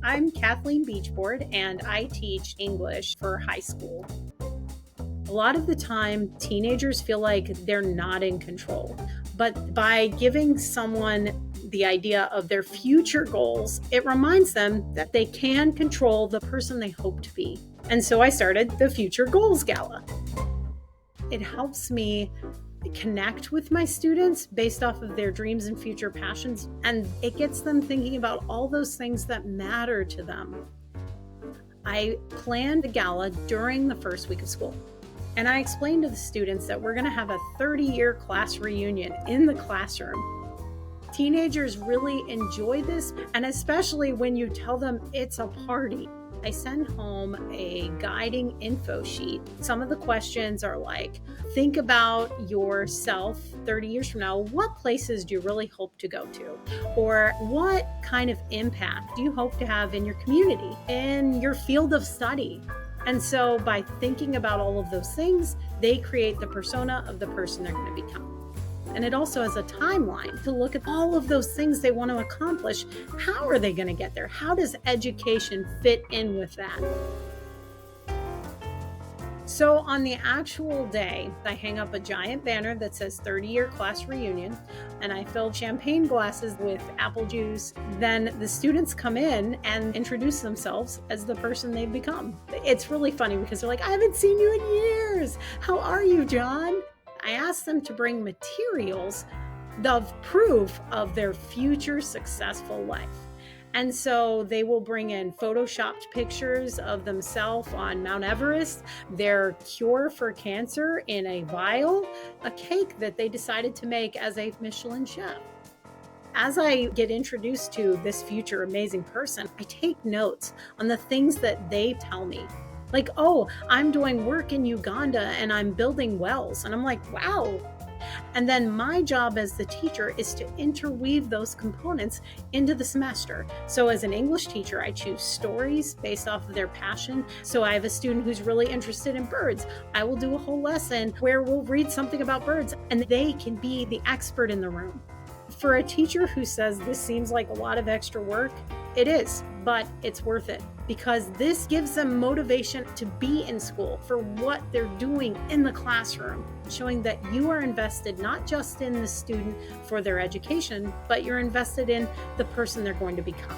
I'm Kathleen Beachboard, and I teach English for high school. A lot of the time, teenagers feel like they're not in control. But by giving someone the idea of their future goals, it reminds them that they can control the person they hope to be. And so I started the Future Goals Gala. It helps me connect with my students based off of their dreams and future passions, and it gets them thinking about all those things that matter to them. I planned the gala during the first week of school, and I explained to the students that we're going to have a 30-year class reunion in the classroom. Teenagers really enjoy this, and especially when you tell them it's a party. I send home a guiding info sheet. Some of the questions are like, think about yourself 30 years from now. What places do you really hope to go to? Or what kind of impact do you hope to have in your community, in your field of study? And so by thinking about all of those things, they create the persona of the person they're going to become. And it also has a timeline to look at all of those things they want to accomplish. How are they going to get there? How does education fit in with that? So on the actual day, I hang up a giant banner that says 30-year class reunion, and I fill champagne glasses with apple juice. Then the students come in and introduce themselves as the person they've become. It's really funny because they're like, I haven't seen you in years. How are you, John? I asked them to bring materials of proof of their future successful life. And so they will bring in photoshopped pictures of themselves on Mount Everest, their cure for cancer in a vial, a cake that they decided to make as a Michelin chef. As I get introduced to this future amazing person, I take notes on the things that they tell me. Like, oh, I'm doing work in Uganda and I'm building wells. And I'm like, wow. And then my job as the teacher is to interweave those components into the semester. So as an English teacher, I choose stories based off of their passion. So I have a student who's really interested in birds. I will do a whole lesson where we'll read something about birds and they can be the expert in the room. For a teacher who says this seems like a lot of extra work, it is, but it's worth it because this gives them motivation to be in school for what they're doing in the classroom, showing that you are invested not just in the student for their education, but you're invested in the person they're going to become.